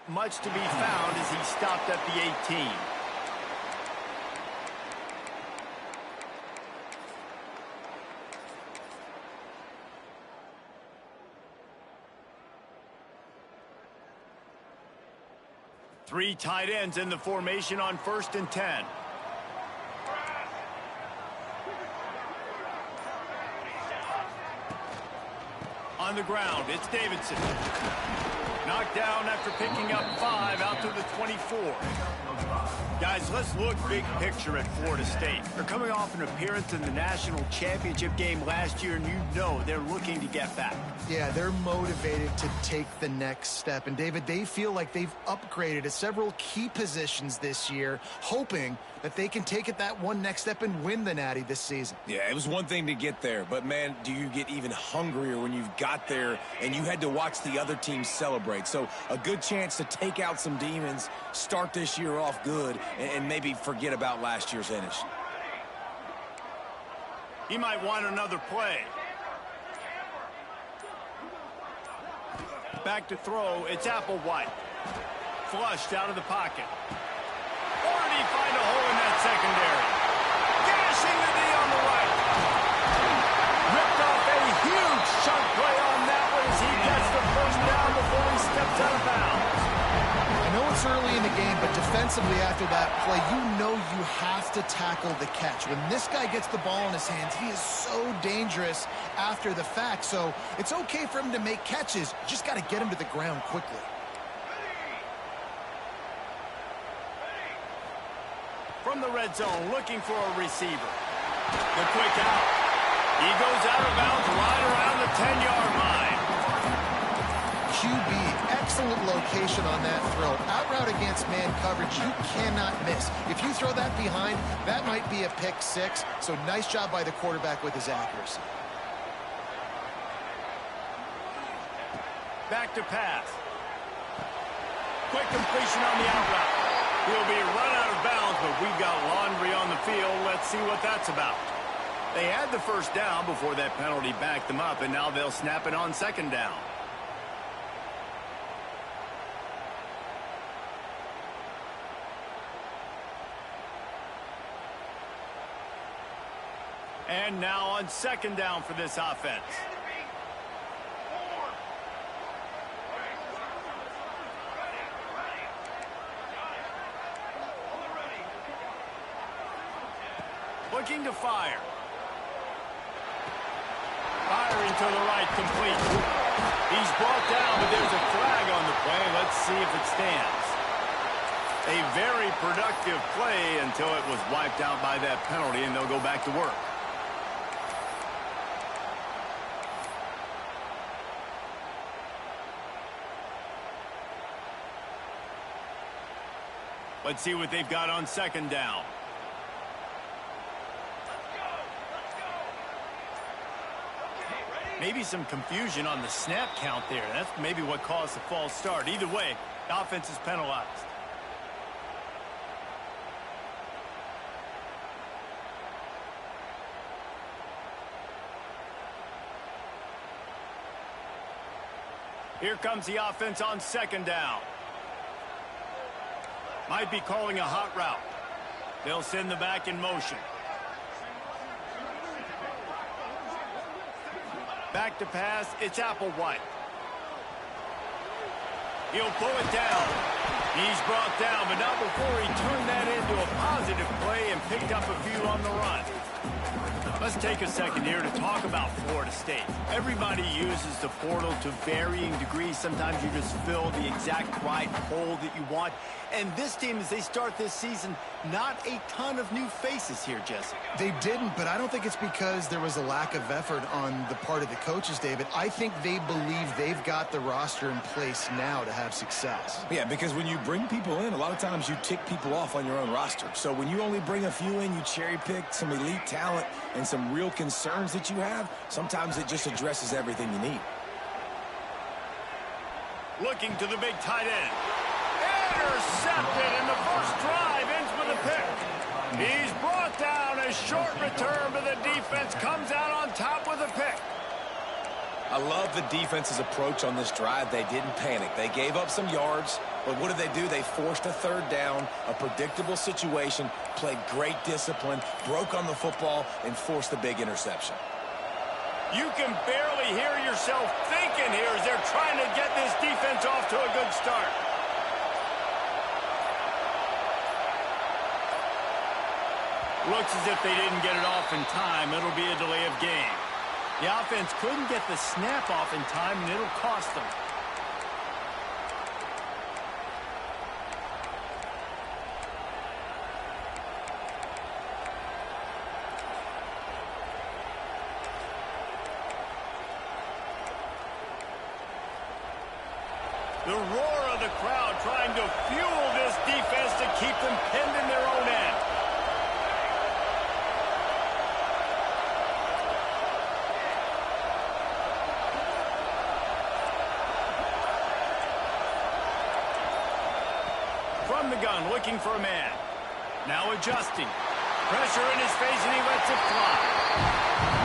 much to be found as he stopped at the 18. Three tight ends in the formation on 1st and 10. On the ground, it's Davidson. Knocked down after picking up 5 out to the 24. Guys, let's look big picture at Florida State. They're coming off an appearance in the national championship game last year, and you know they're looking to get back. Yeah, they're motivated to take the next step. And, David, they feel like they've upgraded at several key positions this year, hoping that they can take it that one next step and win the Natty this season. Yeah, it was one thing to get there, but, man, do you get even hungrier when you've got there and you had to watch the other team celebrate. So a good chance to take out some demons, start this year off good, and maybe forget about last year's finish. He might want another play. Back to throw, it's Applewhite. Flushed out of the pocket. Or did he find a hole in that secondary? Gashing the knee on the right. Ripped off a huge chunk play on that one as he gets the first down before he steps out of bounds. I know it's early in the game, but defensively after that play, you know you have to tackle the catch. When this guy gets the ball in his hands, he is so dangerous after the fact. So it's okay for him to make catches. You just got to get him to the ground quickly. From the red zone, looking for a receiver. The quick out. He goes out of bounds right around the 10-yard line. QB, excellent location on that throw. Out route against man coverage, you cannot miss. If you throw that behind, that might be a pick 6. So nice job by the quarterback with his accuracy. Back to pass. Quick completion on the out route. He'll be run out of bounds, but we've got laundry on the field. Let's see what that's about. They had the first down before that penalty backed them up, and now they'll snap it on 2nd down. And now on 2nd down for this offense. Looking to fire. Firing to the right, complete. He's brought down, but there's a flag on the play. Let's see if it stands. A very productive play until it was wiped out by that penalty, and they'll go back to work. Let's see what they've got on 2nd down. Maybe some confusion on the snap count there. That's maybe what caused the false start. Either way, the offense is penalized. Here comes the offense on 2nd down. Might be calling a hot route. They'll send the back in motion. Back to pass, it's Applewhite. He'll pull it down. He's brought down, but not before he turned that into a positive play and picked up a few on the run. Let's take a second here to talk about Florida State. Everybody uses the portal to varying degrees. Sometimes you just fill the exact right hole that you want. And this team, as they start this season, not a ton of new faces here, Jesse. They didn't, but I don't think it's because there was a lack of effort on the part of the coaches, David. I think they believe they've got the roster in place now to have success. Yeah, because when you bring people in, a lot of times you tick people off on your own roster. So when you only bring a few in, you cherry pick some elite talent and some real concerns that you have, sometimes it just addresses everything you need. Looking to the big tight end. Intercepted, and the first drive ends with a pick. He's brought down. A short return, but the defense comes out on top with a pick. I love the defense's approach on this drive. They didn't panic. They gave up some yards, but what did they do? They forced a third down, a predictable situation, played great discipline, broke on the football, and forced the big interception. You can barely hear yourself thinking here as they're trying to get this defense off to a good start. Looks as if they didn't get it off in time. It'll be a delay of game. The offense couldn't get the snap off in time, and it'll cost them. The roar of the crowd trying to fuel this defense to keep them pinned in their own end. From the gun, looking for a man. Now adjusting. Pressure in his face, and he lets it fly.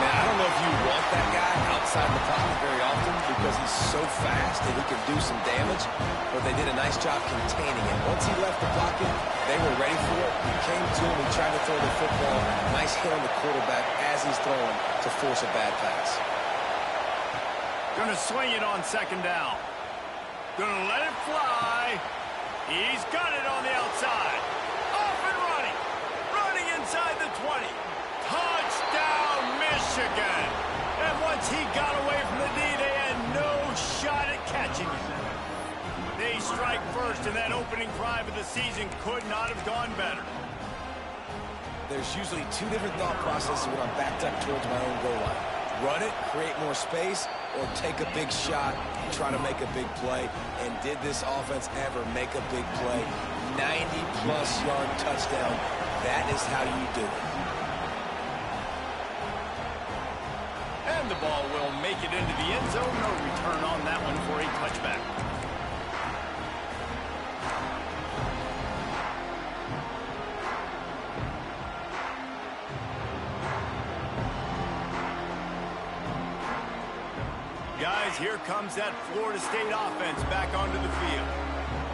Man, I don't know if you want that guy outside the pocket very often because he's so fast and he can do some damage, but they did a nice job containing it. Once he left the pocket, they were ready for it. He came to him, he tried to throw the football. Nice hit on the quarterback as he's throwing to force a bad pass. Gonna swing it on second down. Gonna let it fly. He's got it on the outside. Off and running. Running inside the 20. Touchdown, Michigan. And once he got away from the D, they had no shot at catching him. They strike first, and that opening drive of the season could not have gone better. There's usually two different thought processes when I'm backed up towards my own goal line. Run it, create more space, or take a big shot, try to make a big play. And did this offense ever make a big play? 90-plus yard touchdown. That is how you do it. And the ball will make it into the end zone. No return on that one for a touchback. Guys, here comes that Florida State offense back onto the field.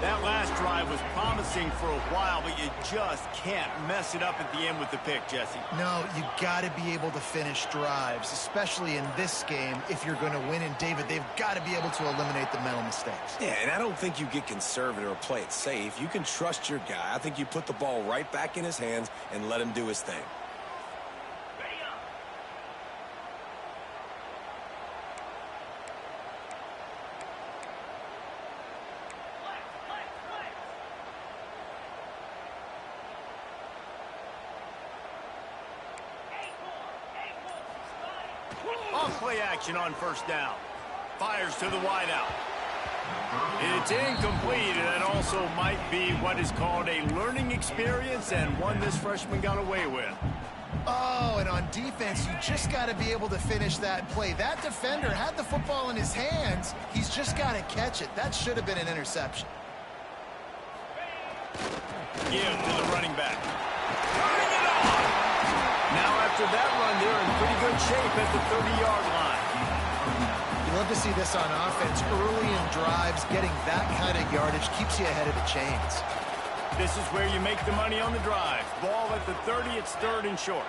That last drive was promising for a while, but you just can't mess it up at the end with the pick, Jesse. No, you got to be able to finish drives, especially in this game if you're going to win. And, David, they've got to be able to eliminate the mental mistakes. Yeah, and I don't think you get conservative or play it safe. You can trust your guy. I think you put the ball right back in his hands and let him do his thing. Play action on first down. Fires to the wideout. It's incomplete, and that also might be what is called a learning experience and one this freshman got away with. Oh, and on defense, you just got to be able to finish that play. That defender had the football in his hands. He's just got to catch it. That should have been an interception. Give to the running back. Turning it on. Now after that run, they're in pretty good shape at the 30-yard line. You love to see this on offense. Early in drives, getting that kind of yardage keeps you ahead of the chains. This is where you make the money on the drive. Ball at the 30, it's third and short.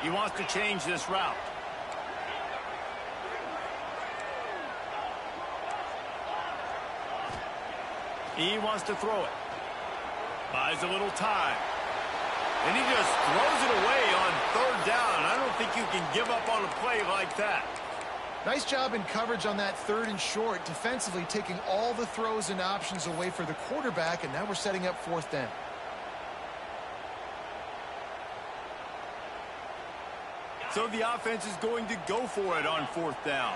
He wants to change this route. He wants to throw it. Buys a little time. And he just throws it away on third down. I don't think you can give up on a play like that. Nice job in coverage on that third and short, defensively taking all the throws and options away for the quarterback, and now we're setting up fourth down. So the offense is going to go for it on fourth down.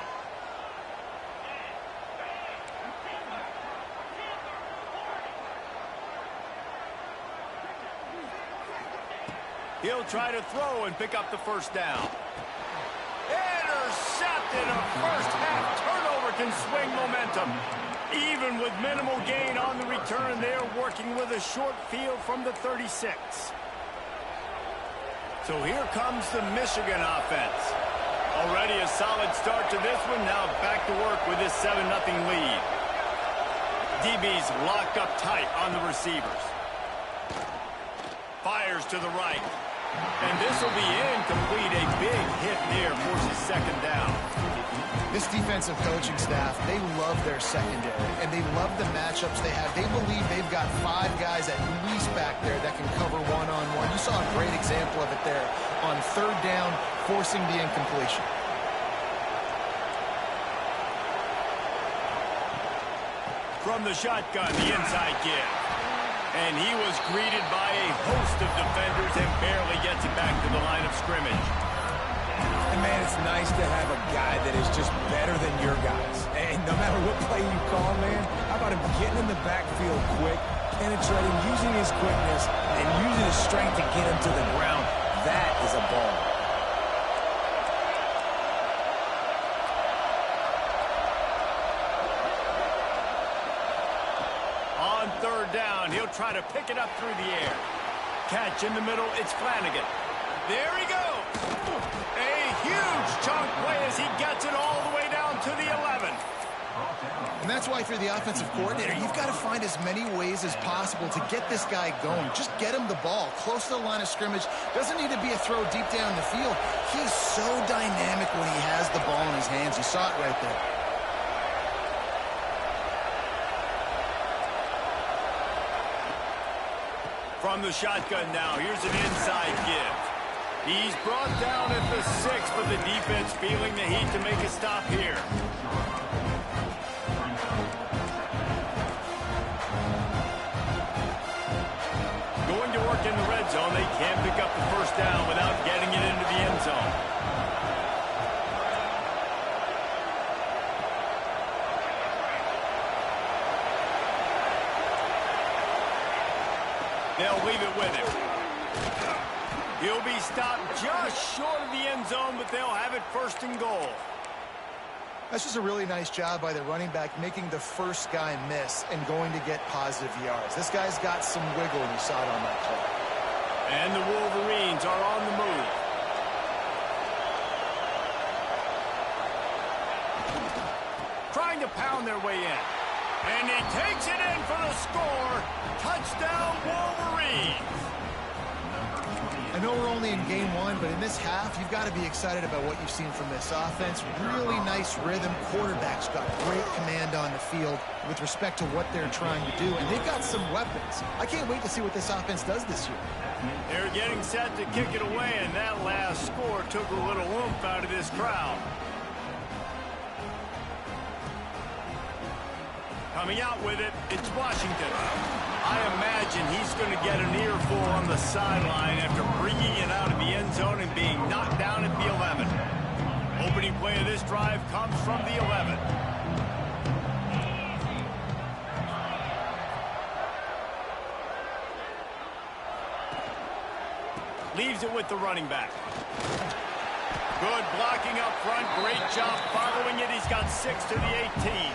He'll try to throw and pick up the first down. Intercepted. A first-half turnover can swing momentum. Even with minimal gain on the return, they're working with a short field from the 36. So here comes the Michigan offense. Already a solid start to this one. Now back to work with this 7-0 lead. DB's locked up tight on the receivers. Fires to the right. And this will be incomplete. A big hit there, forces second down. This defensive coaching staff, they love their secondary, and they love the matchups they have. They believe they've got 5 guys at least back there that can cover one-on-one. You saw a great example of it there on third down, forcing the incompletion. From the shotgun, the inside give. And he was greeted by a host of defenders and barely gets it back to the line of scrimmage. And, man, it's nice to have a guy that is just better than your guys. And no matter what play you call, man, how about him getting in the backfield quick, penetrating, using his quickness, and using his strength to get him to the ground. That is a ball. On third down, he'll try to pick it up through the air. Catch in the middle, it's Flanagan. There he goes. A huge chunk play as he gets it all the way down to the 11. And that's why, if you're the offensive coordinator, you've got to find as many ways as possible to get this guy going. Just get him the ball close to the line of scrimmage. Doesn't need to be a throw deep down the field. He's so dynamic when he has the ball in his hands. You saw it right there. From the shotgun now, here's an inside give. He's brought down at the 6, but the defense feeling the heat to make a stop here. Going to work in the red zone. They can't pick up the first down without getting it into the end zone. They'll leave it with him. He'll be stopped just short of the end zone, but they'll have it first and goal. That's just a really nice job by the running back, making the first guy miss and going to get positive yards. This guy's got some wiggle, and you saw it on that play. And the Wolverines are on the move. Trying to pound their way in. And he takes it in for the score. Touchdown, Wolverines. I know we're only in game 1, but in this half, you've got to be excited about what you've seen from this offense. Really nice rhythm. Quarterback's got great command on the field with respect to what they're trying to do, and they've got some weapons. I can't wait to see what this offense does this year. They're getting set to kick it away, and that last score took a little oomph out of this crowd. Coming out with it, it's Washington. I imagine he's going to get an earful on the sideline after bringing it out of the end zone and being knocked down at the 11. Opening play of this drive comes from the 11. Leaves it with the running back. Good blocking up front. Great job following it. He's got 6 to the 18.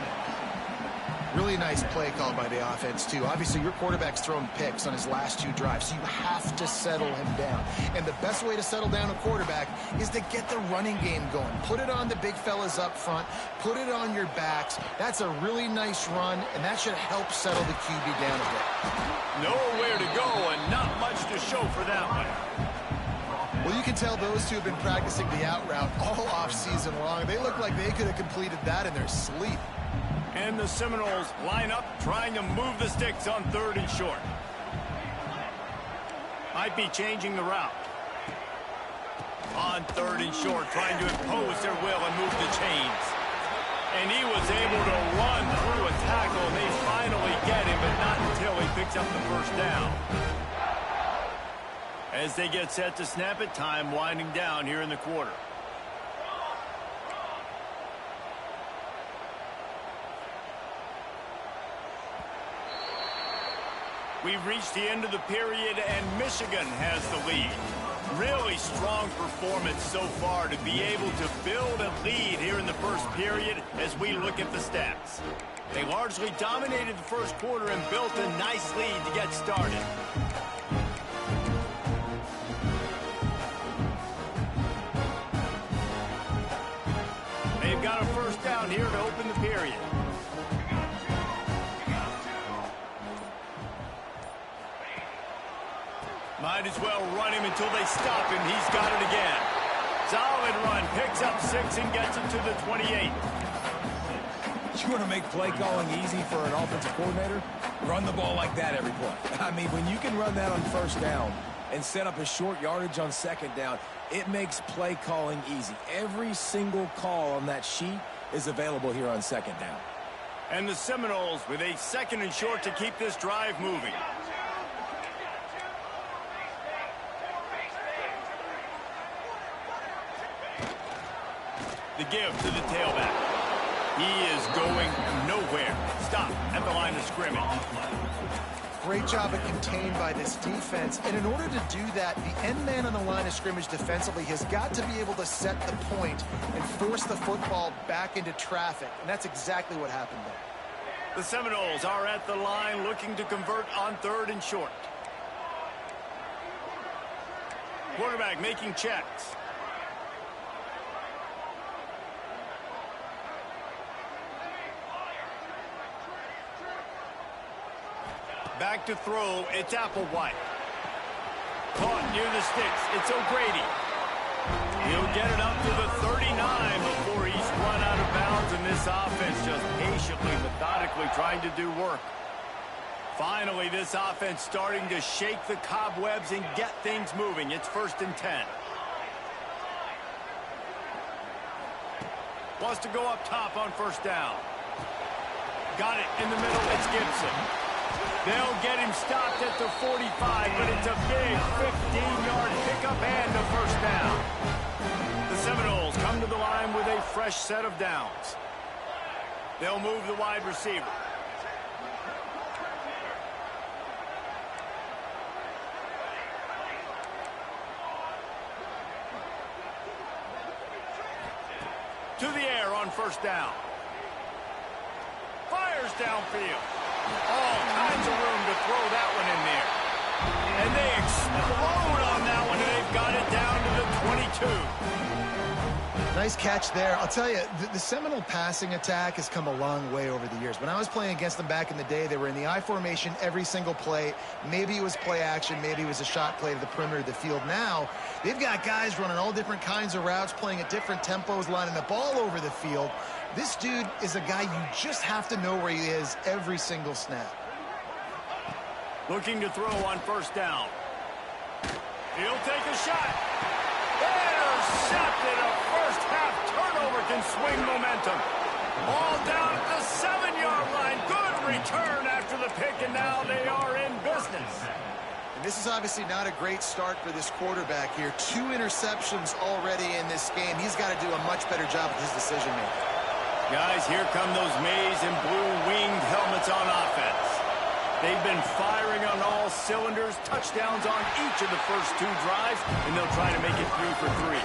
Really nice play called by the offense, too. Obviously, your quarterback's thrown picks on his last 2 drives, so you have to settle him down. And the best way to settle down a quarterback is to get the running game going. Put it on the big fellas up front. Put it on your backs. That's a really nice run, and that should help settle the QB down a bit. Nowhere to go and not much to show for that one. Well, you can tell those two have been practicing the out route all off-season long. They look like they could have completed that in their sleep. And the Seminoles line up, trying to move the sticks on third and short. Might be changing the route. On third and short, trying to impose their will and move the chains. And he was able to run through a tackle, and they finally get him, but not until he picks up the first down. As they get set to snap it, time winding down here in the quarter. We've reached the end of the period, and Michigan has the lead. Really strong performance so far to be able to build a lead here in the first period as we look at the stats. They largely dominated the first quarter and built a nice lead to get started. here to open the period. Might as well run him until they stop him. He's got it again. Solid run. Picks up 6 and gets it to the 28. You want to make play calling easy for an offensive coordinator? Run the ball like that every play. I mean, when you can run that on first down and set up a short yardage on second down, it makes play calling easy. Every single call on that sheet is available here on second down. And the Seminoles with a 2nd and short to keep this drive moving. The give to the tailback. He is going nowhere. Stop at the line of scrimmage. Great job of contained by this defense. And in order to do that, the end man on the line of scrimmage defensively has got to be able to set the point and force the football back into traffic. And that's exactly what happened there. The Seminoles are at the line looking to convert on 3rd and short. Quarterback making checks. Back to throw, it's Applewhite. Caught near the sticks, it's O'Grady. He'll get it up to the 39 before he's run out of bounds, and this offense just patiently, methodically trying to do work. Finally, this offense starting to shake the cobwebs and get things moving. It's 1st and 10. Wants to go up top on 1st down. Got it in the middle, it's Gibson. They'll get him stopped at the 45, but it's a big 15-yard pickup and a 1st down. The Seminoles come to the line with a fresh set of downs. They'll move the wide receiver. To the air on 1st down. Fires downfield. All kinds of room to throw that one in there. And they explode on that one, and they've got it down to the 22. Nice catch there. I'll tell you, the Seminole passing attack has come a long way over the years. When I was playing against them back in the day, they were in the I formation every single play. Maybe it was play action. Maybe it was a shot play to the perimeter of the field. Now, they've got guys running all different kinds of routes, playing at different tempos, lining the ball over the field. This dude is a guy you just have to know where he is every single snap. Looking to throw on 1st down. He'll take a shot. Intercepted. A first-half turnover can swing momentum. Ball down at the 7-yard line. Good return after the pick, and now they are in business. And this is obviously not a great start for this quarterback here. 2 interceptions already in this game. He's got to do a much better job with his decision-making. Guys, here come those maize and blue winged helmets on offense. They've been firing on all cylinders, touchdowns on each of the first 2 drives, and they'll try to make it 3 for 3.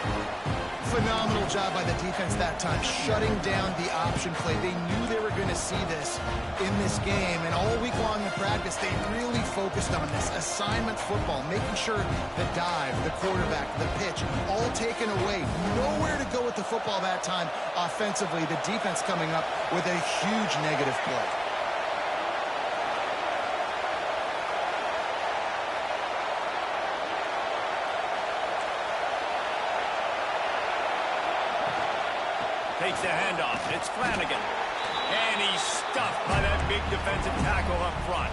Phenomenal job by the defense that time, shutting down the option play. They knew they were going to see this in this game, and all week long in practice, they really focused on this assignment football, making sure the dive, the quarterback, the pitch, all taken away. Nowhere to go with the football that time offensively. The defense coming up with a huge negative play. Takes the handoff. It's Flanagan. And he's stuffed by that big defensive tackle up front.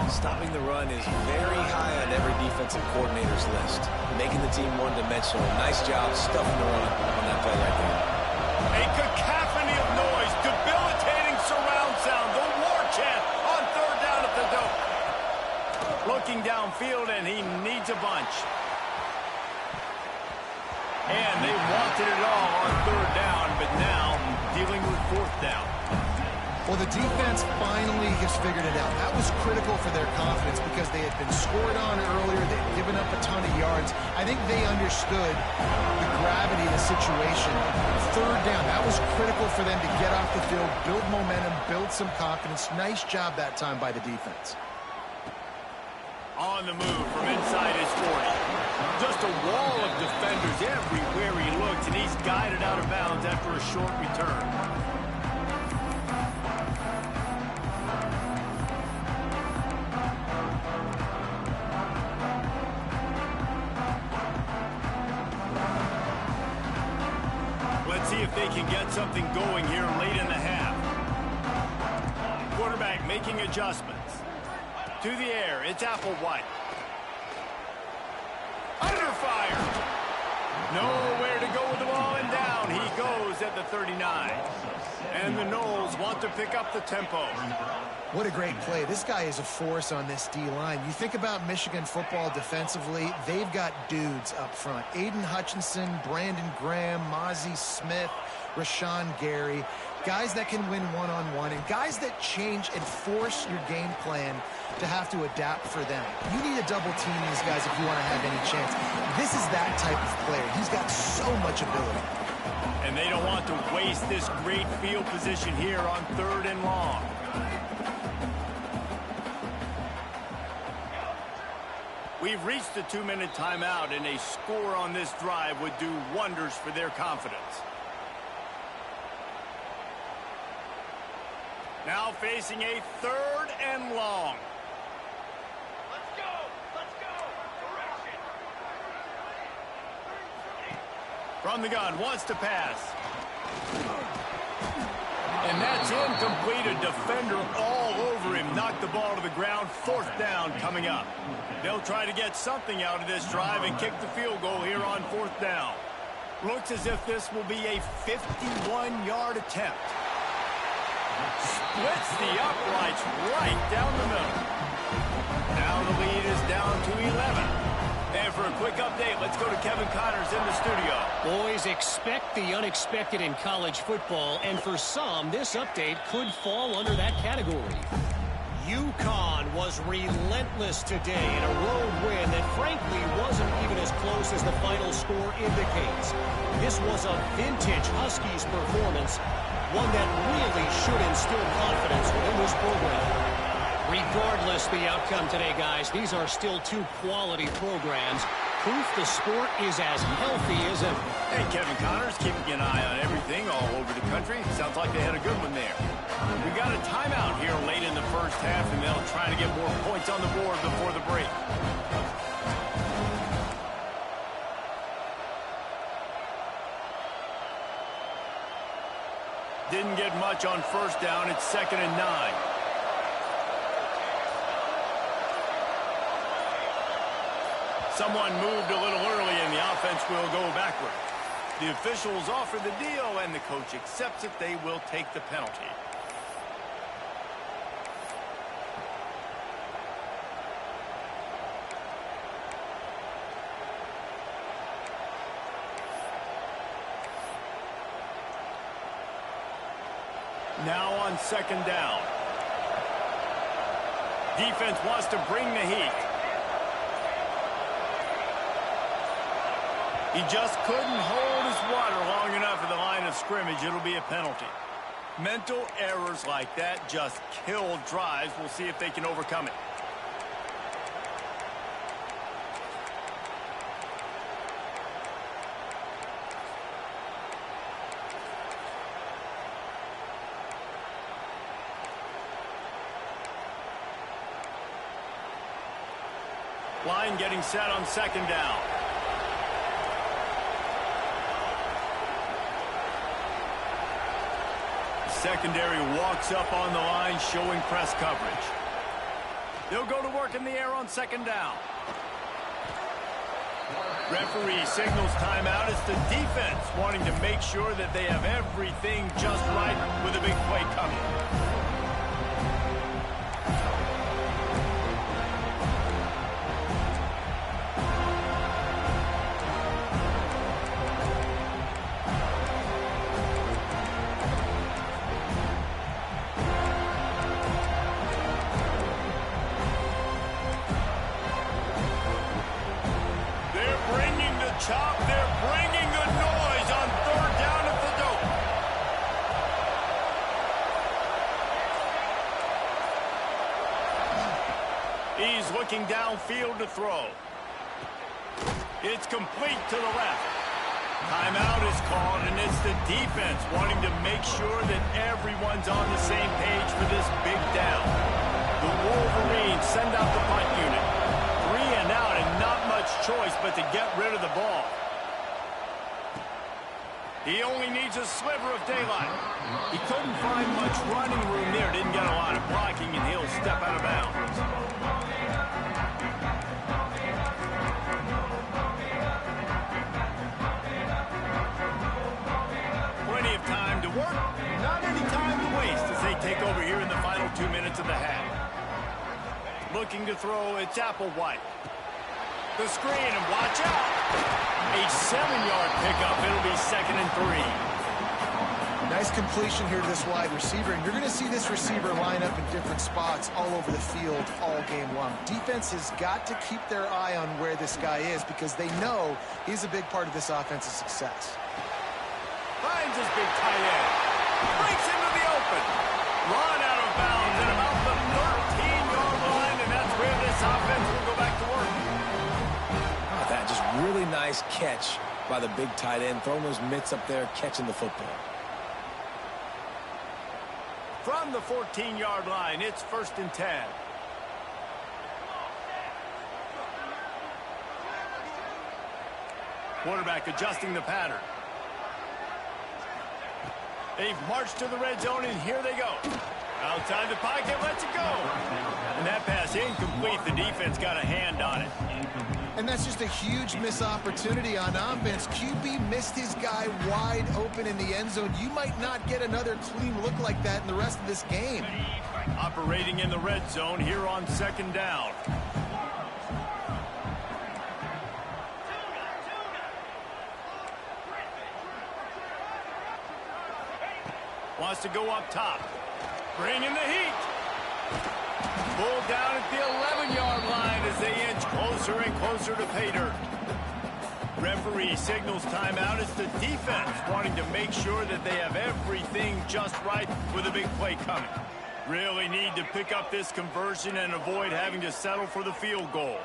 Stopping the run is very high on every defensive coordinator's list. Making the team one-dimensional. Nice job stuffing the run on that play right there. A cacophony of noise. Debilitating surround sound. The war chant on 3rd down at the dope. Looking downfield, and he needs a bunch. And they wanted it all on 3rd down, but now dealing with 4th down. Well, the defense finally has figured it out. That was critical for their confidence because they had been scored on earlier. They had given up a ton of yards. I think they understood the gravity of the situation. 3rd down, that was critical for them to get off the field, build momentum, build some confidence. Nice job that time by the defense. On the move from inside his 40. Just a wall of defenders everywhere he looks, and he's guided out of bounds after a short return. Let's see if they can get something going here late in the half. Quarterback making adjustments. To the air, it's Applewhite. Under fire. Nowhere to go with the ball, and down he goes at the 39. And the Noles want to pick up the tempo. What a great play. This guy is a force on this D-line. You think about Michigan football defensively, they've got dudes up front. Aiden Hutchinson, Brandon Graham, Mozzie Smith, Rashawn Gary. Guys that can win one-on-one and guys that change and force your game plan to have to adapt for them. You need to double team these guys if you want to have any chance. This is that type of player. He's got so much ability. And they don't want to waste this great field position here on 3rd and long. We've reached the 2-minute timeout, and a score on this drive would do wonders for their confidence. Now facing a 3rd and long. Let's go! Let's go! Direction! From the gun, wants to pass. And that's incomplete. A defender all over him. Knocked the ball to the ground. 4th down coming up. They'll try to get something out of this drive and kick the field goal here on 4th down. Looks as if this will be a 51-yard attempt. Splits the uprights right down the middle. Now the lead is down to 11. And for a quick update, let's go to Kevin Connors in the studio. Boys, expect the unexpected in college football, and for some, this update could fall under that category. UConn was relentless today in a road win that frankly wasn't even as close as the final score indicates. This was a vintage Huskies performance, one that really should instill confidence within this program. Regardless the outcome today, guys, these are still 2 quality programs. Proof the sport is as healthy as ever. Hey, Kevin Connors keeping an eye on everything all over the country. Sounds like they had a good one there. We got a timeout here late in the first half, and they'll try to get more points on the board before the break. Didn't get much on 1st down. It's 2nd and 9. Someone moved a little early, and the offense will go backward. The officials offer the deal, and the coach accepts it. They will take the penalty. Now on 2nd down. Defense wants to bring the heat. He just couldn't hold his water long enough at the line of scrimmage. It'll be a penalty. Mental errors like that just kill drives. We'll see if they can overcome it. Line getting set on 2nd down. Secondary walks up on the line, showing press coverage. They'll go to work in the air on 2nd down. Referee signals timeout. It's the defense wanting to make sure that they have everything just right with a big play coming. Chop, they're bringing the noise on 3rd down at the dope. He's looking downfield to throw. It's complete to the left. Timeout is called, and it's the defense wanting to make sure that everyone's on the same page for this big down. The Wolverines send out the punt unit. 3 and out, and not much choice but to get rid of the ball. He only needs a sliver of daylight. He couldn't find much running room there. Didn't get a lot of blocking, and he'll step out of bounds. Plenty of time to work. Not any time to waste as they take over here in the final 2 minutes of the half. Looking to throw, it's Applewhite. The screen, and watch out. A 7-yard pickup. It'll be 2nd and 3. Nice completion here to this wide receiver, and you're going to see this receiver line up in different spots all over the field all game long. Defense has got to keep their eye on where this guy is because they know he's a big part of this offense's success. Finds his big tight end. Breaks into the open. Run out of bounds at about the 13-yard line, and that's where this offense will go back to work. That just really nice catch by the big tight end, throwing those mitts up there, catching the football. From the 14-yard line, it's 1st and 10. Quarterback adjusting the pattern. They've marched to the red zone, and here they go. Outside the pocket, lets it go. And that pass incomplete. The defense got a hand on it. And that's just a huge missed opportunity on offense. QB missed his guy wide open in the end zone. You might not get another clean look like that in the rest of this game. Operating in the red zone here on 2nd down. Wants to go up top. Bring in the heat. Pulled down at the 11-yard line as they inch closer and closer to pay dirt. Referee signals timeout. It's the defense wanting to make sure that they have everything just right with a big play coming. Really need to pick up this conversion and avoid having to settle for the field goal.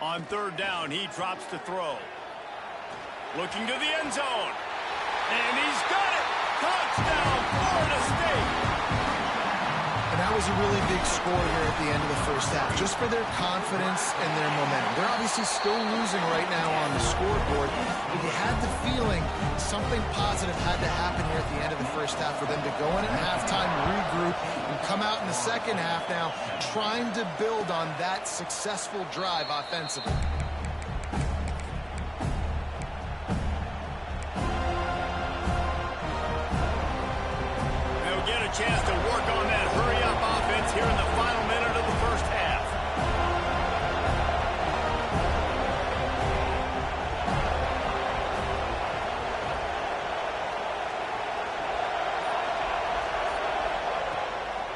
On 3rd down, he drops to throw. Looking to the end zone. And he's got it! Touchdown, Florida State! And that was a really big score here at the end of the first half, just for their confidence and their momentum. They're obviously still losing right now on the scoreboard, but you had the feeling something positive had to happen here at the end of the first half for them to go in at halftime, regroup, and come out in the second half now trying to build on that successful drive offensively. They'll get a chance to work on that hurry-up offense here in the final minute of the first half.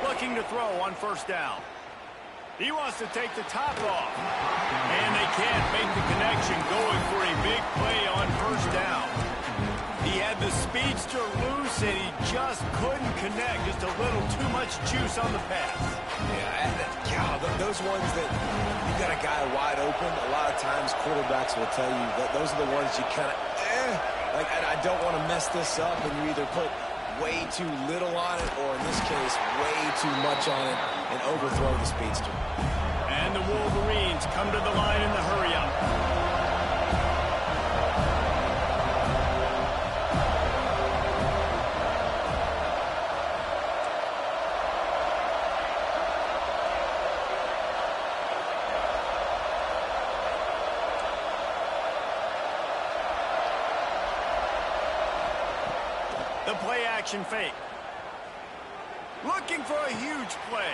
Looking to throw on 1st down. He wants to take the top off. And they can't make the connection, going for a big play on 1st down. He had the speedster loose, and he just couldn't connect. Just a little too much juice on the pass. Yeah, those ones that you got a guy wide open, a lot of times quarterbacks will tell you that those are the ones you kind of, like, I don't want to mess this up, and you either put way too little on it, or in this case, way too much on it, and overthrow the speedster. And the Wolverines come to the line in the hurry-up. The play-action fake. Looking for a huge play.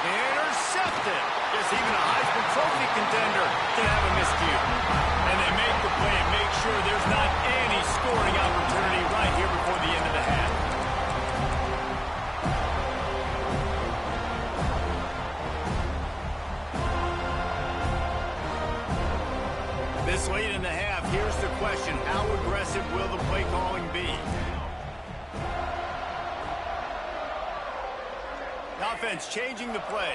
Intercepted. Guess even a Heisman Trophy contender can have a miscue. And they make the play and make sure there's not any scoring opportunity right here before the end of the half. This late in the half, here's the question. How aggressive will the play calling be? The offense changing the play.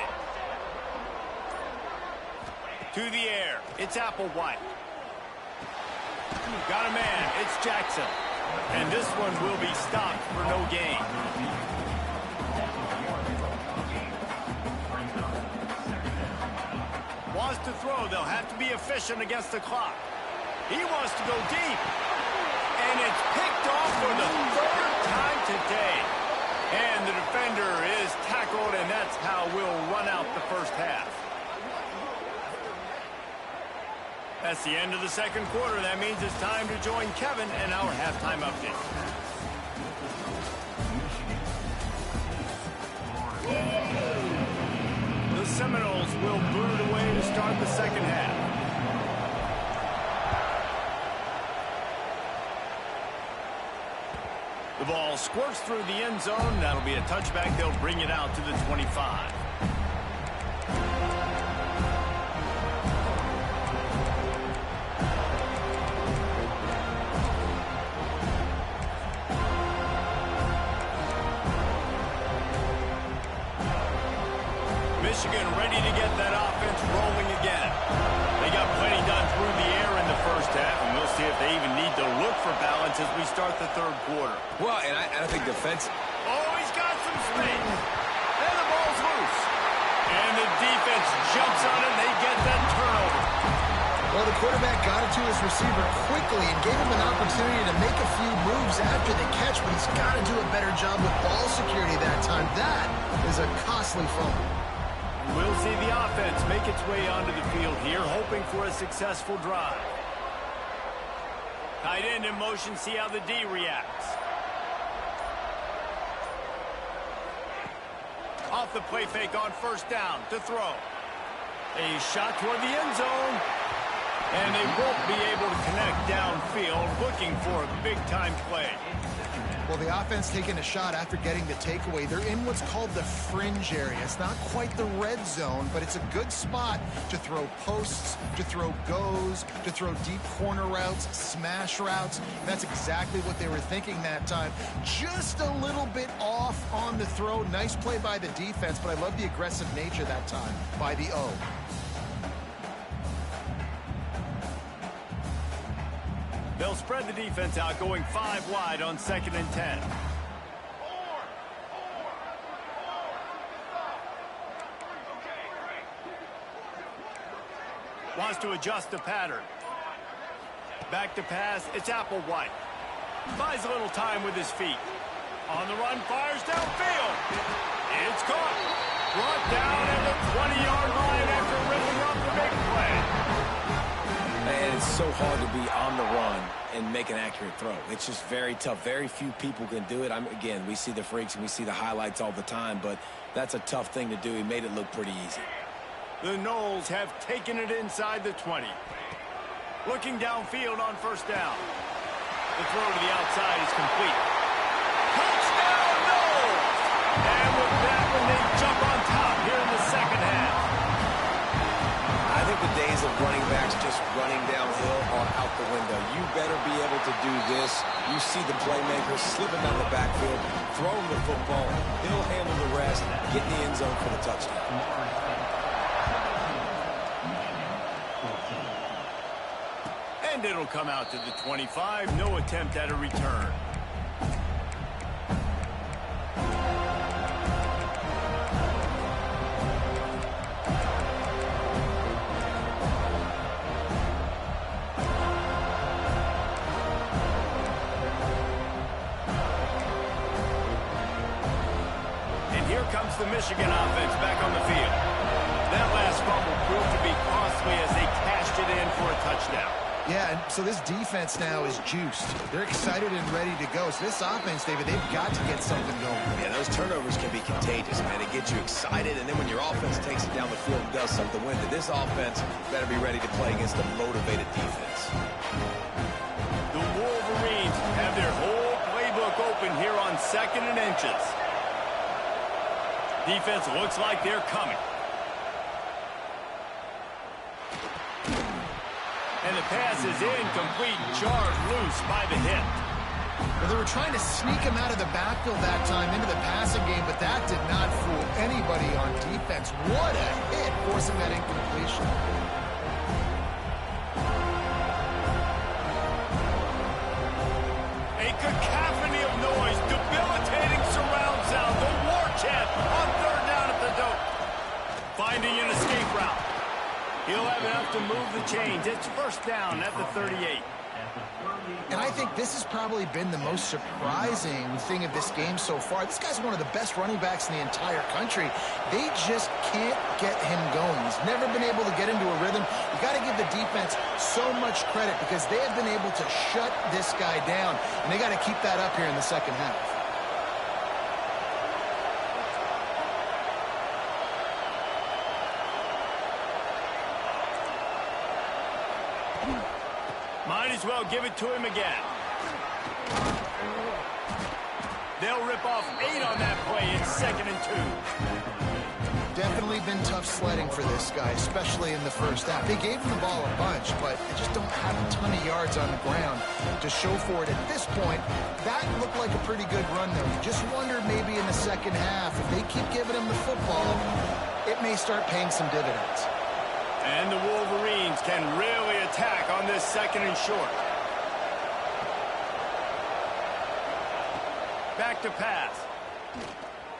To the air. It's Applewhite. Got a man. It's Jackson. And this one will be stopped for no gain. Wants to throw. They'll have to be efficient against the clock. He wants to go deep. And it's picked off for the third time today. And the defender is tackled, and that's how we'll run out the first half. That's the end of the second quarter. That means it's time to join Kevin and our halftime update. The Seminoles will boot it away to start the second half. The ball squirts through the end zone. That'll be a touchback. They'll bring it out to the 25. Michigan ready to get that offense rolling again. They got plenty done through the air in the first half, and we'll see if they even need to look for balance as we start the third quarter. Well, and I think defense... Oh, he's got some space. And the ball's loose. And the defense jumps on it, and they get that turnover. Well, the quarterback got it to his receiver quickly and gave him an opportunity to make a few moves after the catch, but he's got to do a better job with ball security that time. That is a costly fumble. We'll see the offense make its way onto the field here, hoping for a successful drive. Tight end in motion, see how the D reacts. Off the play fake on first down to throw. A shot toward the end zone. And they won't be able to connect downfield, looking for a big-time play. Well, the offense taking a shot after getting the takeaway. They're in what's called the fringe area. It's not quite the red zone, but it's a good spot to throw posts, to throw goes, to throw deep corner routes, smash routes. That's exactly what they were thinking that time. Just a little bit off on the throw. Nice play by the defense, but I love the aggressive nature that time by the O. They'll spread the defense out, going 5 wide on 2nd and 10. Wants to adjust the pattern. Back to pass, it's Applewhite. Buys a little time with his feet. On the run, fires downfield. It's caught. Brought down at the 20-yard line after ripping up the big play. And it's so hard to be on the run and make an accurate throw. It's just very tough. Very few people can do it. Again, we see the freaks and we see the highlights all the time, but that's a tough thing to do. He made it look pretty easy. The Noles have taken it inside the 20. Looking downfield on first down. The throw to the outside is complete. Touchdown, Noles! And with that one, they jump on top here in the second half. I think the days of running backs just running downhill are out the window. You better be able to do this. You see the playmaker slipping down the backfield, throwing the football. He'll handle the rest, get in the end zone for the touchdown. And it'll come out to the 25. No attempt at a return. Comes the Michigan offense back on the field. That last fumble proved to be costly as they cashed it in for a touchdown. Yeah, and so this defense now is juiced. They're excited and ready to go. So this offense, David, they've got to get something going. Yeah, those turnovers can be contagious, man. It gets you excited, and then when your offense takes it down the field and does something with it, this offense better be ready to play against a motivated defense. The Wolverines have their whole playbook open here on 2nd and inches. Defense looks like they're coming. And the pass is incomplete, jarred loose by the hip. Well, they were trying to sneak him out of the backfield that time into the passing game, but that did not fool anybody on defense. What a hit, forcing that incompletion. A cacophony of noise, debilitating surround sound, the war chant on third down at the dope. Finding an escape route. He'll have enough to move the chains. It's first down at the 38. And I think this has probably been the most surprising thing of this game so far. This guy's one of the best running backs in the entire country. They just can't get him going. He's never been able to get into a rhythm. You got to give the defense so much credit because they have been able to shut this guy down. And they got to keep that up here in the second half. Might as well give it to him again. They'll rip off 8 on that play. It's 2nd and 2. Definitely been tough sledding for this guy, especially in the first half. They gave him the ball a bunch, but they just don't have a ton of yards on the ground to show for it. At this point, that looked like a pretty good run, though. You just wonder maybe in the second half, if they keep giving him the football, it may start paying some dividends. And the Wolverines can really attack on this 2nd and short. Back to pass.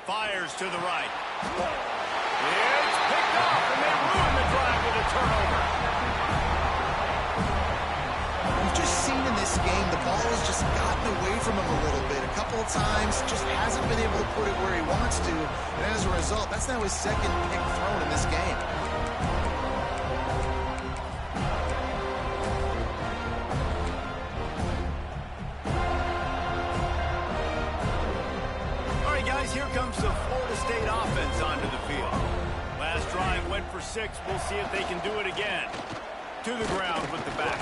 Fires to the right. It's picked off, and they ruin the drive with a turnover. We've just seen in this game, the ball has just gotten away from him a little bit. A couple of times, just hasn't been able to put it where he wants to. And as a result, that's now his 2nd pick thrown in this game. Here comes the Florida State offense onto the field. Last drive went for 6. We'll see if they can do it again. To the ground with the back.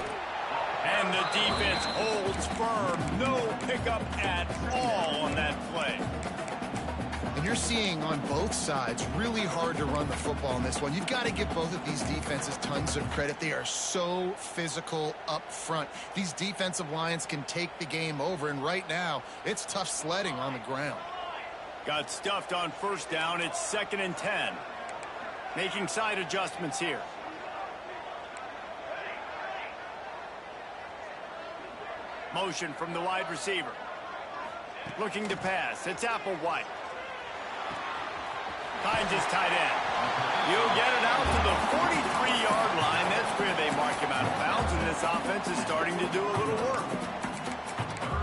And the defense holds firm. No pickup at all on that play. And you're seeing on both sides really hard to run the football in this one. You've got to give both of these defenses tons of credit. They are so physical up front. These defensive lines can take the game over, and right now, it's tough sledding on the ground. Got stuffed on first down. It's 2nd and 10. Making side adjustments here. Motion from the wide receiver. Looking to pass. It's Applewhite. Finds his tight end. He'll get it out to the 43-yard line. That's where they mark him out of bounds, and this offense is starting to do a little work.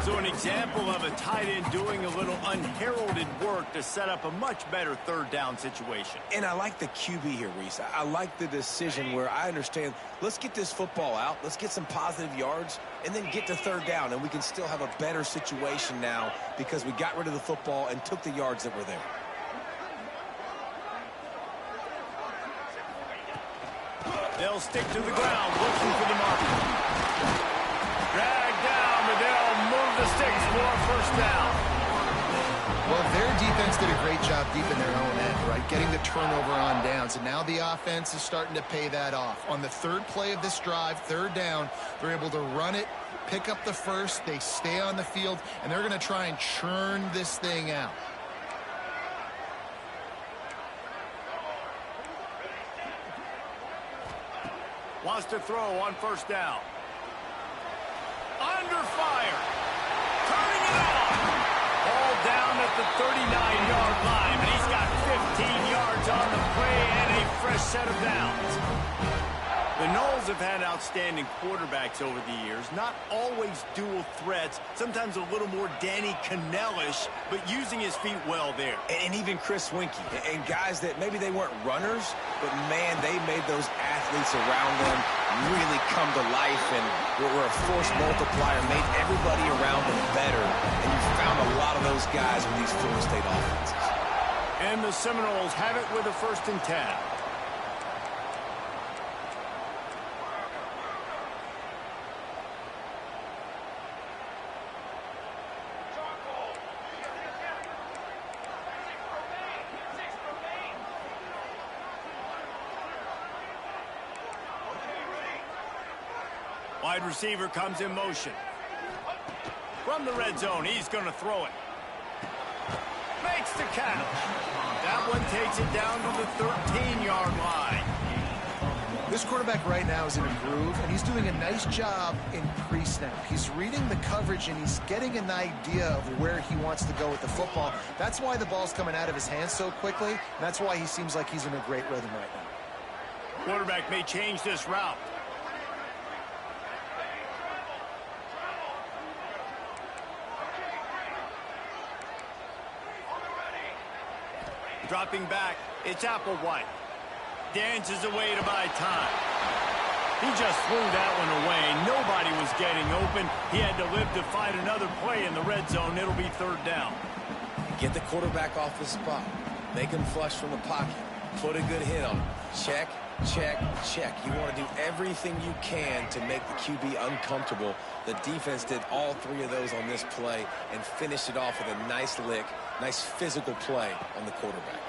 So an example of a tight end doing a little unheralded work to set up a much better third down situation. And I like the QB here, Reese. I like the decision where I understand, let's get this football out, let's get some positive yards, and then get to third down, and we can still have a better situation now because we got rid of the football and took the yards that were there. They'll stick to the ground, looking for the marker. Drag down, but they'll move the sticks for a first down. Well, their defense did a great job deep in their own end, right? Getting the turnover on downs, and now the offense is starting to pay that off. On the 3rd play of this drive, 3rd down, they're able to run it, pick up the first, they stay on the field, and they're going to try and churn this thing out. Wants to throw on first down. Under fire. Turning it on. Ball down at the 39-yard line, and he's got 15 yards on the play and a fresh set of downs. The Noles have had outstanding quarterbacks over the years. Not always dual threats. Sometimes a little more Danny Cannell-ish, but using his feet well there. And even Chris Winkie. And guys that maybe they weren't runners, but, man, they made those athletes around them really come to life and were a force multiplier, made everybody around them better. And you found a lot of those guys with these Florida State offenses. And the Seminoles have it with a 1st and 10. Wide receiver comes in motion. From the red zone, he's going to throw it. Makes the catch. That one takes it down to the 13-yard line. This quarterback right now is in a groove, and he's doing a nice job in pre-snap. He's reading the coverage, and he's getting an idea of where he wants to go with the football. That's why the ball's coming out of his hands so quickly, and that's why he seems like he's in a great rhythm right now. Quarterback may change this route. Dropping back, it's Applewhite. Dances away to buy time. He just threw that one away. Nobody was getting open. He had to live to fight another play in the red zone. It'll be third down. Get the quarterback off his spot. Make him flush from the pocket. Put a good hit on him. Check, check, check. You want to do everything you can to make the QB uncomfortable. The defense did all three of those on this play and finished it off with a nice lick, nice physical play on the quarterback.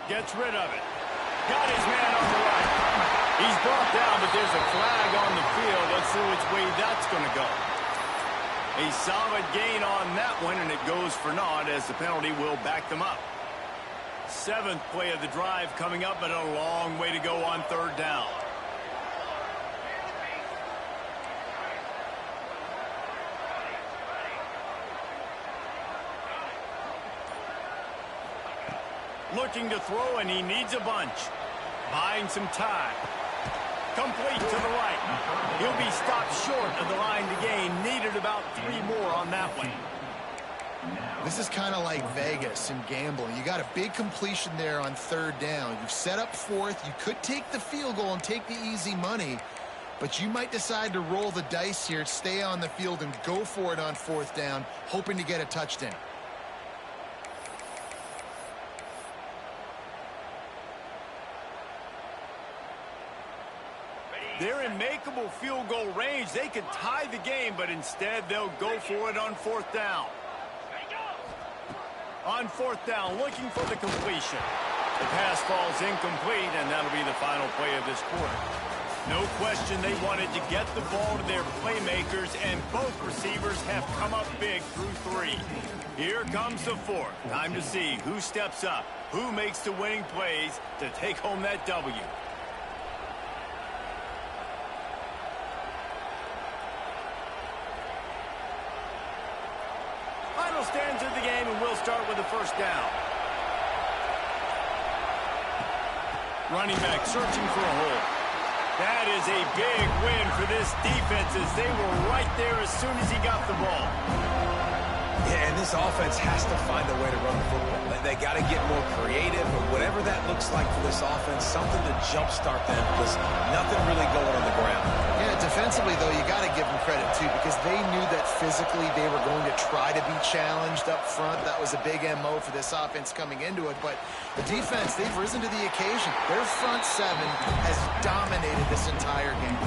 Gets rid of it. Got his man on the right. He's brought down, but there's a flag on the field. Let's see which way that's going to go. A solid gain on that one, and it goes for naught as the penalty will back them up. Seventh play of the drive coming up, but a long way to go on third down. Looking to throw, and he needs a bunch. Buying some time. Complete to the right. He'll be stopped short of the line to gain. Needed about 3 more on that one. This is kind of like Vegas in gambling. You got a big completion there on third down. You've set up fourth. You could take the field goal and take the easy money, but you might decide to roll the dice here, stay on the field, and go for it on fourth down, hoping to get a touchdown. They're in makeable field goal range. They could tie the game, but instead they'll go for it on fourth down. On fourth down, looking for the completion. The pass falls incomplete, and that'll be the final play of this quarter. No question they wanted to get the ball to their playmakers, and both receivers have come up big through 3. Here comes the fourth. Time to see who steps up, who makes the winning plays to take home that W. Final stands of the game, and we'll start with the first down. Running back searching for a hole. That is a big win for this defense as they were right there as soon as he got the ball. Yeah, and this offense has to find a way to run the football. They got to get more creative, or whatever that looks like for this offense, something to jumpstart them, because nothing really going on the ground. Yeah, defensively, though, you got to give them credit, too, because they knew that physically they were going to try to be challenged up front. That was a big MO for this offense coming into it. But the defense, they've risen to the occasion. Their front seven has dominated this entire game.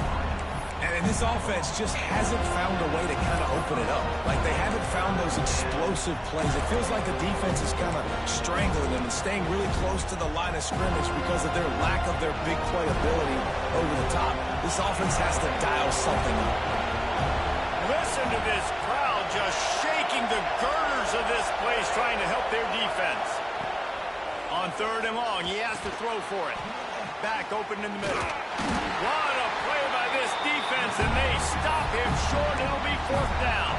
And this offense just hasn't found a way to kind of open it up. Like, they haven't found those explosive plays. It feels like the defense is kind of strangling them and staying really close to the line of scrimmage because of their lack of their big play ability over the top. This offense has to dial something up. Listen to this crowd just shaking the girders of this place, trying to help their defense. On third and long, he has to throw for it. Back open in the middle. What a play by this defense, and they stop him short. It'll be fourth down.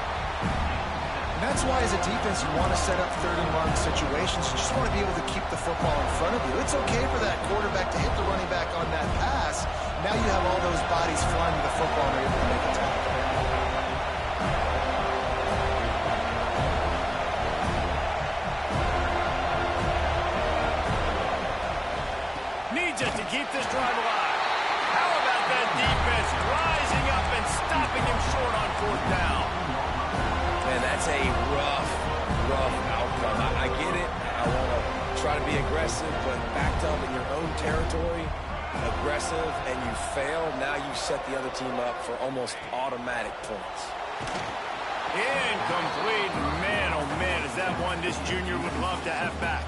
And that's why, as a defense, you want to set up third and long situations. You just want to be able to keep the football in front of you. It's okay for that quarterback to hit the running back on that pass. Now you have all those bodies flying to the football and are able to make a tackle. Needs it to keep this drive alive. How about that defense rising up and stopping him short on fourth down? Man, that's a rough outcome. I get it. I want to try to be aggressive, but backed up in your own territory, aggressive, and you fail, now you set the other team up for almost automatic points. Incomplete. Man, oh man, is that one this junior would love to have back.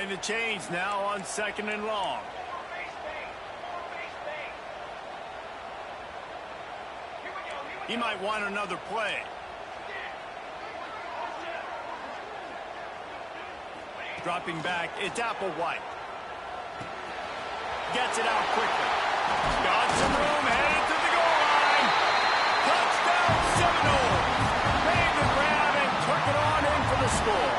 Trying to change now on 2nd and long. He might want another play. Dropping back, it's Applewhite. Gets it out quickly. Got some room, headed to the goal line. Touchdown Seminoles. Made the grab and took it on in for the score.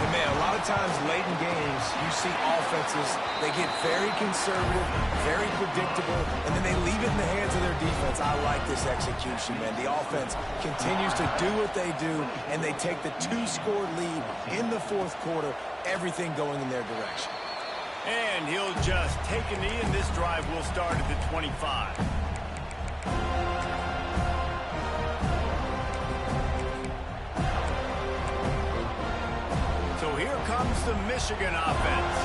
And man, a lot of times late in games, you see offenses, they get very conservative, very predictable, and then they leave it in the hands of their defense. I like this execution, man. The offense continues to do what they do, and they take the 2-score lead in the 4th quarter, everything going in their direction. And he'll just take a knee, and this drive will start at the 25. So here comes the Michigan offense.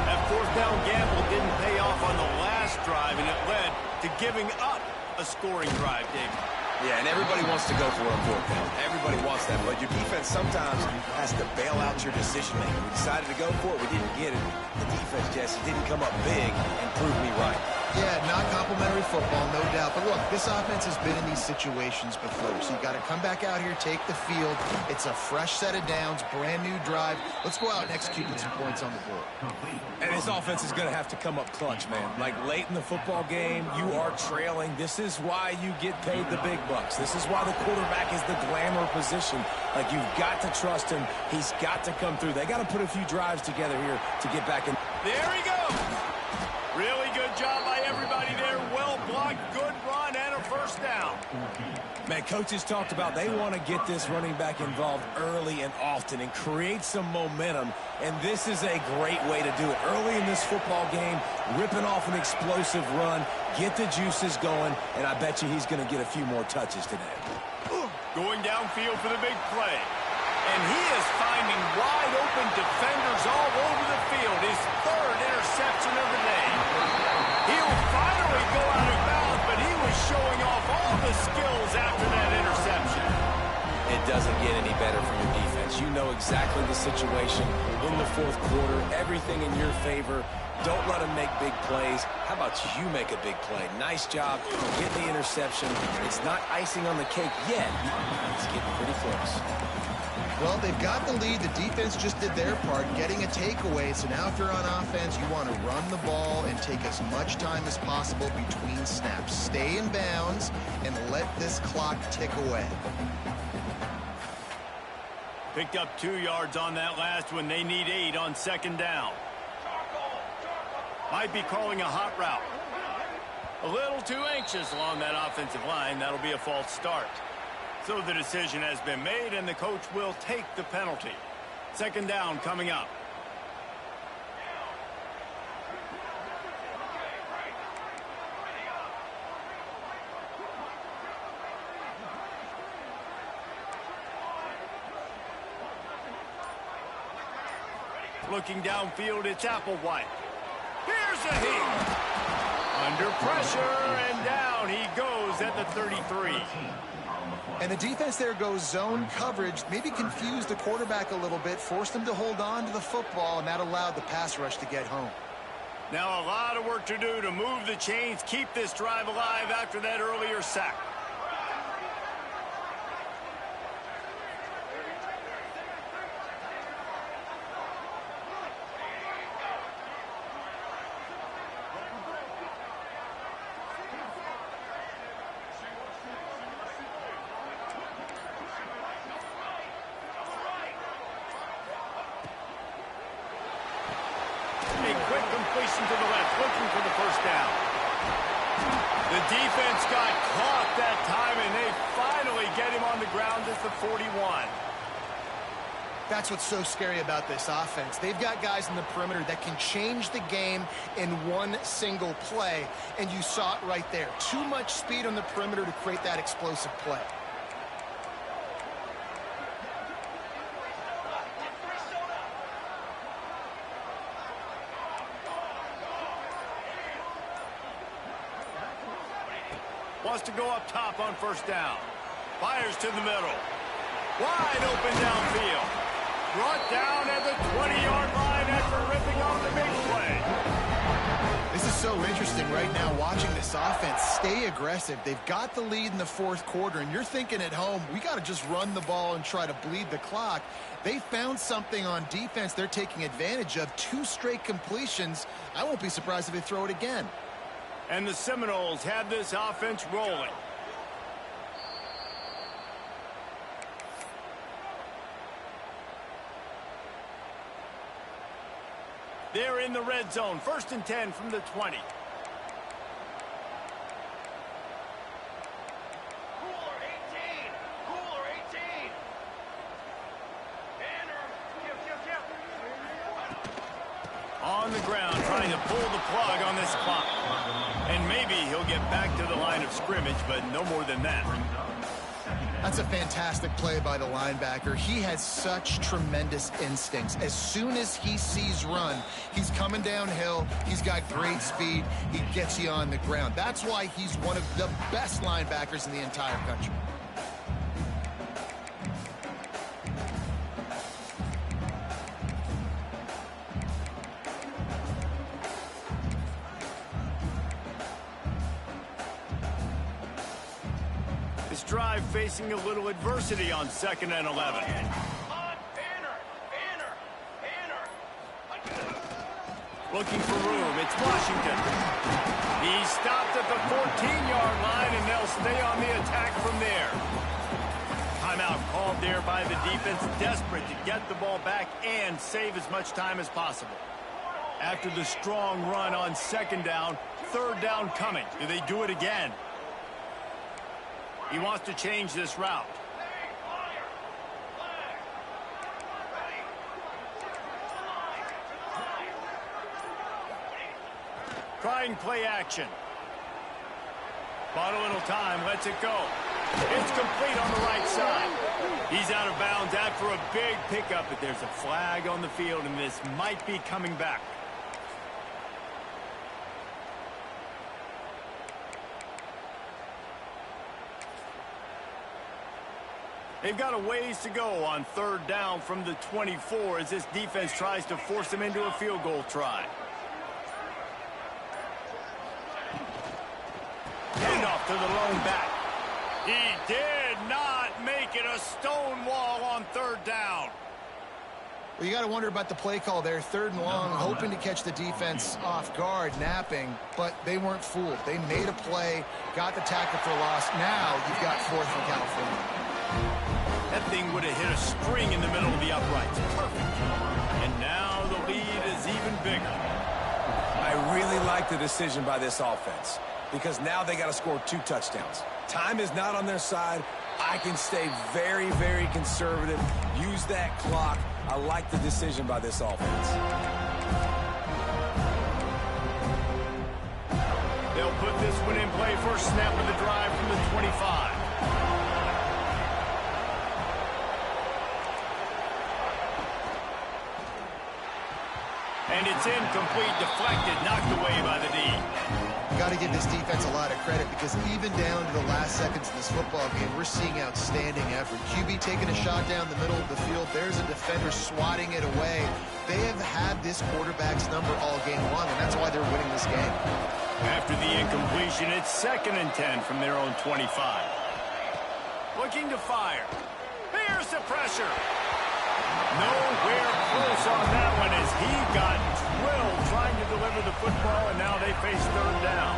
That 4th down gamble didn't pay off on the last drive, and it led to giving up a scoring drive, David. Yeah, and everybody wants to go for a 4th down. Everybody wants that, but your defense sometimes has to bail out your decision-making. We decided to go for it. We didn't get it. The defense, Jesse, didn't come up big and prove me right. Yeah, not complimentary football, no doubt. But look, this offense has been in these situations before. So you got to come back out here, take the field. It's a fresh set of downs, brand new drive. Let's go out and execute with some points on the board. And this offense is going to have to come up clutch, man. Like late in the football game, you are trailing. This is why you get paid the big bucks. This is why the quarterback is the glamour position. Like, you've got to trust him. He's got to come through. They got to put a few drives together here to get back in. There he goes. Really good job by everybody there. Well blocked, good run, and a 1st down. Man, coaches talked about they want to get this running back involved early and often and create some momentum, and this is a great way to do it. Early in this football game, ripping off an explosive run, get the juices going, and I bet you he's going to get a few more touches today. Going downfield for the big play. And he is finding wide open defenders all over the field. His 3rd interception of the day. He'll finally go out of bounds, but he was showing off all the skills after that interception. It doesn't get any better for your defense. You know exactly the situation in the 4th quarter, everything in your favor. Don't let him make big plays. How about you make a big play? Nice job getting the interception. It's not icing on the cake yet. It's getting pretty close. Well, they've got the lead. The defense just did their part, getting a takeaway. So now if you're on offense, you want to run the ball and take as much time as possible between snaps. Stay in bounds and let this clock tick away. Picked up 2 yards on that last one. They need 8 on 2nd down. Might be calling a hot route. A little too anxious along that offensive line. That'll be a false start. So the decision has been made, and the coach will take the penalty. 2nd down coming up. Looking downfield, it's Applewhite. Here's a hit. Under pressure, and down he goes at the 33. And the defense there goes zone coverage, maybe confused the quarterback a little bit, forced him to hold on to the football, and that allowed the pass rush to get home. Now a lot of work to do to move the chains, keep this drive alive after that earlier sack. To the left, looking for the 1st down. The defense got caught that time, and they finally get him on the ground at the 41. That's what's so scary about this offense. They've got guys in the perimeter that can change the game in one single play, and you saw it right there. Too much speed on the perimeter to create that explosive play. Wants to go up top on 1st down. Fires to the middle. Wide open downfield. Brought down at the 28. so interesting right now watching this offense stay aggressive. They've got the lead in the fourth quarter, and you're thinking at home, we got to just run the ball and try to bleed the clock. They found something on defense they're taking advantage of. 2 straight completions. I won't be surprised if they throw it again. And the Seminoles have this offense rolling. They're in the red zone. 1st and 10 from the 20. On the ground, trying to pull the plug on this clock. And maybe he'll get back to the line of scrimmage, but no more than that. That's a fantastic play by the linebacker. He has such tremendous instincts. As soon as he sees run, he's coming downhill. He's got great speed. He gets you on the ground. That's why he's one of the best linebackers in the entire country. This drive facing a little adversity on 2nd and 11. Looking for room. It's Washington. He stopped at the 14-yard line, and they'll stay on the attack from there. Timeout called there by the defense, desperate to get the ball back and save as much time as possible. After the strong run on 2nd down, 3rd down coming. Do they do it again? He wants to change this route. Trying play action. Bought a little time, lets it go. It's complete on the right side. He's out of bounds after a big pickup, but there's a flag on the field, and this might be coming back. They've got a ways to go on 3rd down from the 24 as this defense tries to force them into a field goal try. Handoff to the lone back. He did not make it a stone wall on 3rd down. Well, you got to wonder about the play call there. 3rd and long, hoping to catch the defense off guard, napping, but they weren't fooled. They made a play, got the tackle for loss. Now you've got 4th from California. That thing would have hit a string in the middle of the uprights. Perfect. And now the lead is even bigger. I really like the decision by this offense because now they got to score 2 touchdowns. Time is not on their side. I can stay very, very conservative. Use that clock. I like the decision by this offense. They'll put this one in play. First snap of the drive from the 25. And it's incomplete, deflected, knocked away by the D. You got to give this defense a lot of credit because even down to the last seconds of this football game, we're seeing outstanding effort. QB taking a shot down the middle of the field. There's a defender swatting it away. They have had this quarterback's number all game long, and that's why they're winning this game. After the incompletion, it's 2nd and 10 from their own 25. Looking to fire. Here's the pressure. Nowhere close on that one as he got drilled trying to deliver the football, and now they face 3rd down.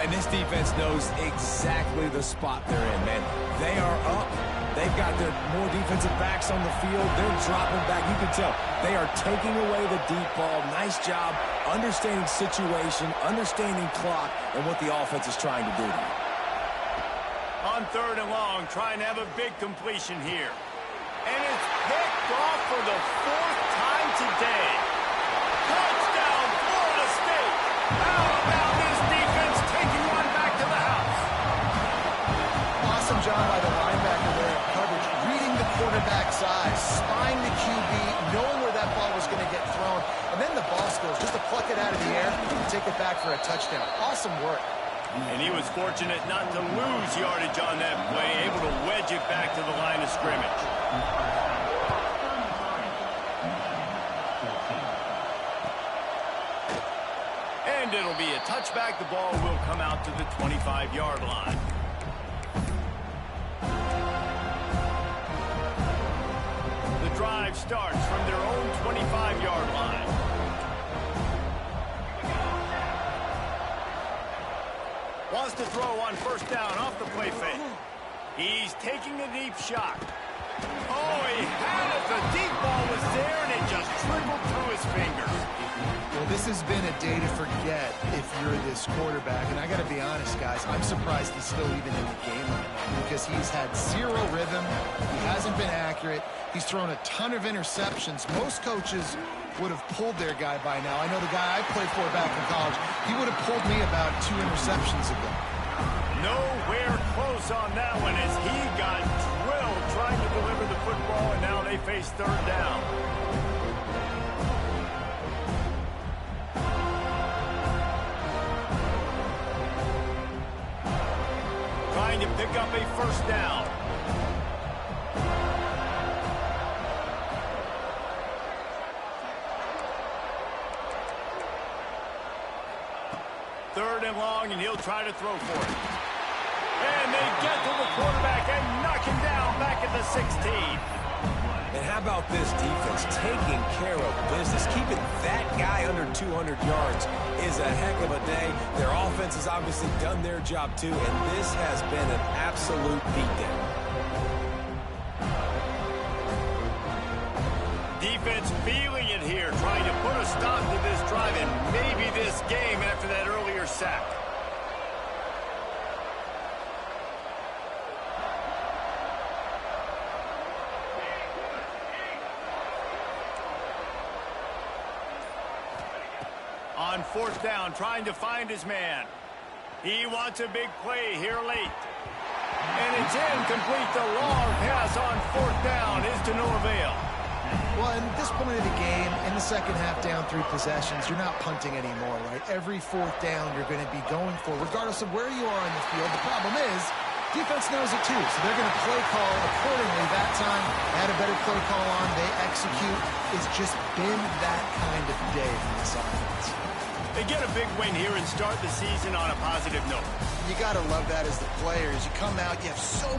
And this defense knows exactly the spot they're in, man. They are up. They've got their more defensive backs on the field. They're dropping back. You can tell they are taking away the deep ball. Nice job understanding situation, understanding clock, and what the offense is trying to do to you. On 3rd and long, trying to have a big completion here. And it's picked off for the 4th time today. Touchdown, Florida State. How about this defense taking one back to the house? Awesome job by the linebacker there in coverage, reading the quarterback's eyes, spying the QB, knowing where that ball was going to get thrown, and then the ball skills, just to pluck it out of the air and take it back for a touchdown. Awesome work. And he was fortunate not to lose yardage on that play, able to wedge it back to the line of scrimmage. And And it'll be a touchback. The ball will come out to the 25-yard line. The drive starts from their own 25-yard line. Wants to throw on first down off the play fake. He's taking a deep shot. Oh, he had it. The deep ball was there, and it just trickled through his fingers. Well, this has been a day to forget if you're this quarterback. And I got to be honest, guys, I'm surprised he's still even in the game right now because he's had zero rhythm. He hasn't been accurate. He's thrown a ton of interceptions. Most coaches would have pulled their guy by now. I know the guy I played for back in college, he would have pulled me about 2 interceptions ago. Nowhere close on that one as he got drilled trying to deliver the football, and now they face third down. Trying to pick up a first down. Third and long, and he'll try to throw for it. And they get to the quarterback and knock him down back at the 16. And how about this defense taking care of business? Keeping that guy under 200 yards is a heck of a day. Their offense has obviously done their job too, and this has been an absolute beatdown. Defense feeling it here, trying to put a stop to this drive and maybe this game after that earlier sack. On fourth down, trying to find his man. He wants a big play here late. And it's incomplete. The long pass on fourth down is to no avail. Well, at this point of the game, in the second half, down 3 possessions, you're not punting anymore, right? Every fourth down you're going to be going for, regardless of where you are in the field. The problem is, defense knows it too, so they're going to play call accordingly. That time, they had a better play call on. They execute. It's just been that kind of day for this offense. They get a big win here and start the season on a positive note. You got to love that as the players. You come out, you have so much